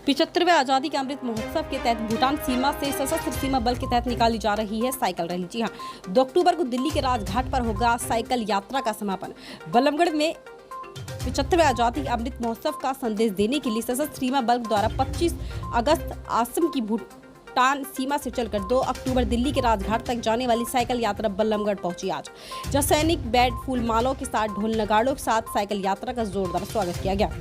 75वें आज़ादी के अमृत महोत्सव के तहत भूटान सीमा से सशस्त्र सीमा बल के तहत निकाली जा रही है साइकिल रैली। जी हां, 2 अक्टूबर को दिल्ली के राजघाट पर होगा साइकिल यात्रा का समापन। बल्लभगढ़ में 75वें आज़ादी अमृत महोत्सव का संदेश देने के लिए सशस्त्र सीमा बल द्वारा 25 अगस्त असम की भूटान सीमा से चलकर 2 अक्टूबर दिल्ली के राजघाट तक जाने वाली साइकिल यात्रा बल्लभगढ़ पहुंची आज, जहां सैनिक बैंड फूल मालों के साथ ढोल नगाड़ों के साथ साइकिल यात्रा का जोरदार स्वागत किया गया।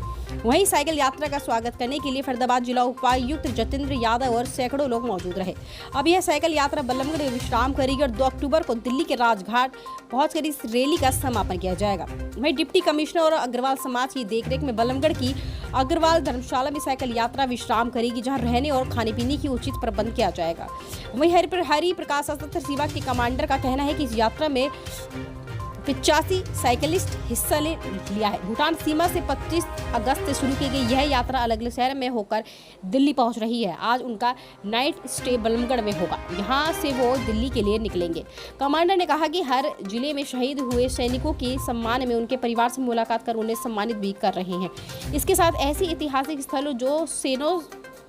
वहीं साइकिल यात्रा का स्वागत करने के लिए फरीदाबाद जिला उपायुक्त जतेंद्र यादव और सैकड़ों लोग मौजूद रहे। अब यह साइकिल यात्रा बल्लभगढ़ में विश्राम करेगी और 2 अक्टूबर को दिल्ली के राजघाट पहुंचकर इस रैली का समापन किया जाएगा। वहीं डिप्टी कमिश्नर और अग्रवाल समाज की देखरेख में बल्लभगढ़ की अग्रवाल धर्मशाला में साइकिल यात्रा विश्राम करेगी, जहां रहने और खाने पीने की उचित प्रबंध किया जाएगा। वहीं हरि प्रकाश सशस्त्र सेवा के कमांडर का कहना है कि इस यात्रा में 85 साइकिलिस्ट हिस्सा ले लिया है। भूटान सीमा से 25 अगस्त से शुरू की गई यह यात्रा अलग अलग शहर में होकर दिल्ली पहुंच रही है। आज उनका नाइट स्टे बल्लभगढ़ में होगा, यहां से वो दिल्ली के लिए निकलेंगे। कमांडर ने कहा कि हर जिले में शहीद हुए सैनिकों के सम्मान में उनके परिवार से मुलाकात कर उन्हें सम्मानित भी कर रहे हैं। इसके साथ ऐसी ऐतिहासिक स्थलों जो सेनों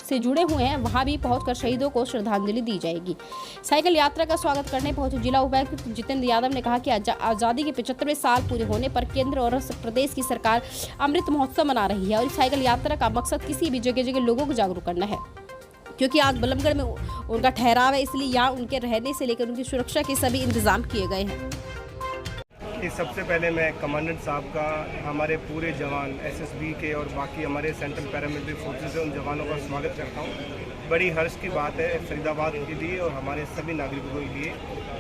से जुड़े हुए हैं वहां भी पहुंचकर शहीदों को श्रद्धांजलि दी जाएगी। साइकिल यात्रा का स्वागत करने पहुंचे जिला उपायुक्त जितेंद्र यादव ने कहा कि आज़ादी के 75वें साल पूरे होने पर केंद्र और प्रदेश की सरकार अमृत महोत्सव मना रही है और इस साइकिल यात्रा का मकसद किसी भी जगह लोगों को जागरूक करना है। क्योंकि आज बल्लभगढ़ में उनका ठहराव है, इसलिए यहाँ उनके रहने से लेकर उनकी सुरक्षा के सभी इंतजाम किए गए हैं। सबसे पहले मैं कमांडेंट साहब का, हमारे पूरे जवान एसएसबी के और बाकी हमारे सेंट्रल पैरामिलिट्री फोर्सेस है, उन जवानों का स्वागत करता हूँ। बड़ी हर्ष की बात है फरीदाबाद के लिए और हमारे सभी नागरिकों के लिए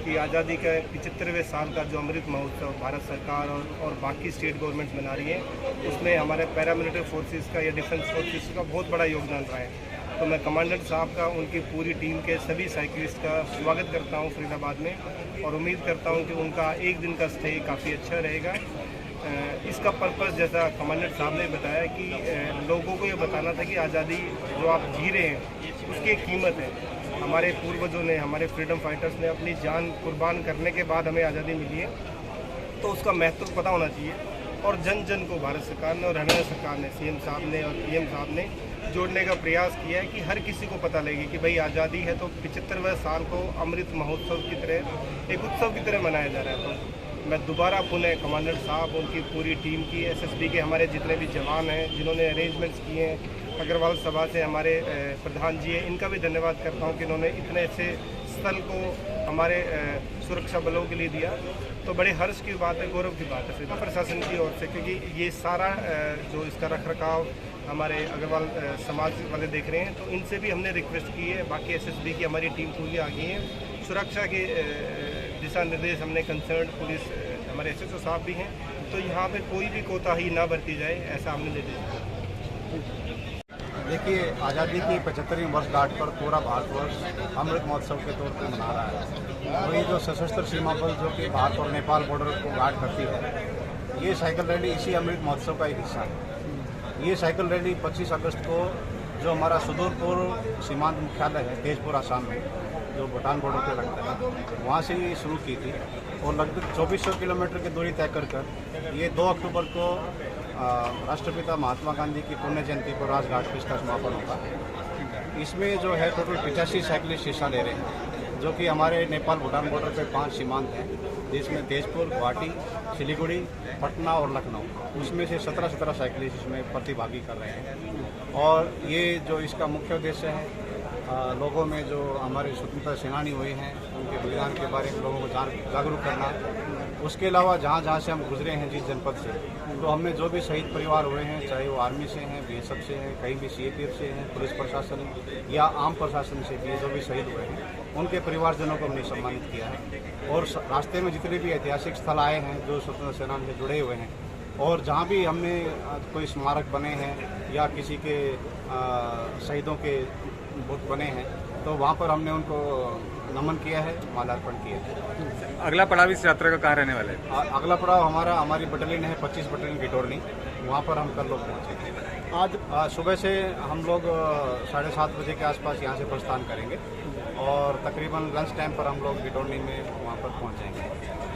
कि आज़ादी का 75वें साल का जो अमृत महोत्सव भारत सरकार और बाकी स्टेट गवर्नमेंट मना रही है, उसमें हमारे पैरामिलिट्री फोर्सेस का या डिफेंस फोर्सेस का बहुत बड़ा योगदान रहा है। तो मैं कमांडेंट साहब का, उनकी पूरी टीम के सभी साइकिलिस्ट का स्वागत करता हूं फरीदाबाद में और उम्मीद करता हूं कि उनका एक दिन का स्टे काफ़ी अच्छा रहेगा। इसका पर्पस जैसा कमांडेंट साहब ने बताया कि लोगों को ये बताना था कि आज़ादी जो आप जी रहे हैं उसकी एक कीमत है। हमारे पूर्वजों ने, हमारे फ्रीडम फाइटर्स ने अपनी जान कुर्बान करने के बाद हमें आज़ादी मिली है, तो उसका महत्व पता होना चाहिए। और जन जन को भारत सरकार ने और हरियाणा सरकार ने, सीएम साहब ने और पीएम साहब ने जोड़ने का प्रयास किया है कि हर किसी को पता लगे कि भाई आज़ादी है तो 75वें साल को अमृत महोत्सव की तरह, एक उत्सव की तरह मनाया जा रहा है। तो मैं दोबारा पुनः कमांडेंट साहब, उनकी पूरी टीम की, एसएसबी के हमारे जितने भी जवान हैं जिन्होंने अरेंजमेंट्स किए हैं, अग्रवाल सभा से हमारे प्रधान जी हैं, इनका भी धन्यवाद करता हूँ कि इन्होंने इतने अच्छे स्थल को हमारे सुरक्षा बलों के लिए दिया। तो बड़े हर्ष की बात है, गौरव की बात है फिर प्रशासन की ओर से, क्योंकि ये सारा जो इसका रखरखाव हमारे अग्रवाल समाज वाले देख रहे हैं, तो इनसे भी हमने रिक्वेस्ट की है। बाकी एसएसबी की हमारी टीम पूरी आ गई है। सुरक्षा के दिशा निर्देश हमने कंसर्न पुलिस, हमारे एसएसओ साहब भी हैं, तो यहाँ पे कोई भी कोताही ना बरती जाए, ऐसा हमने निर्देश। देखिए, आज़ादी की 75वीं वर्षगांठ पर पूरा भारतवर्ष अमृत महोत्सव के तौर पर मना रहा है। वही जो सशस्त्र सीमा बल जो कि भारत और नेपाल बॉर्डर को गार्ड करती है, ये साइकिल रैली इसी अमृत महोत्सव का एक हिस्सा है। ये साइकिल रैली 25 अगस्त को जो हमारा सुदूरपुर सीमांत मुख्यालय है तेजपुर आसाम में, जो भूटान बॉर्डर पे लगता है, वहाँ से ये शुरू की थी और लगभग 2400 किलोमीटर की दूरी तय कर ये 2 अक्टूबर को राष्ट्रपिता महात्मा गांधी की पुण्य जयंती पर राजघाट पर इसका समापन होगा। इसमें जो है टोटल 85 साइकिलिस्ट हिस्सा ले रहे हैं, जो कि हमारे नेपाल भूटान बॉर्डर पे 5 सीमांत हैं, जिसमें तेजपुर, गुवाहाटी, सिलीगुड़ी, पटना और लखनऊ, उसमें से 17 साइकिलिस्ट इसमें प्रतिभागी कर रहे हैं। और ये जो इसका मुख्य उद्देश्य है, लोगों में जो हमारे स्वतंत्रता सेनानी हुए हैं उनके बलिदान के बारे में लोगों को जागरूक करना। उसके अलावा जहाँ जहाँ से हम गुजरे हैं जिस जनपद से, तो हमें जो भी शहीद परिवार हुए हैं, चाहे वो आर्मी से हैं, बीएसएफ से हैं, कहीं भी सीएपीएफ से हैं, पुलिस प्रशासन या आम प्रशासन से भी जो भी शहीद हुए हैं, उनके परिवारजनों को हमने सम्मानित किया है। और रास्ते में जितने भी ऐतिहासिक स्थल आए हैं जो स्वतंत्रता सेनानी से जुड़े हुए हैं, और जहाँ भी हमने कोई स्मारक बने हैं या किसी के शहीदों के बुत बने हैं, तो वहाँ पर हमने उनको नमन किया है, माल्यार्पण किया है। अगला पड़ाव इस यात्रा का कहाँ रहने वाला है? अगला पड़ाव हमारी बटालियन है 25 बटालियन गिटोरनी, वहाँ पर हम कल लोग पहुँचेंगे। आज सुबह से हम लोग 7:30 बजे के आसपास यहाँ से प्रस्थान करेंगे और तकरीबन लंच टाइम पर हम लोग गिटोरनी में वहाँ पर पहुँच जाएंगे।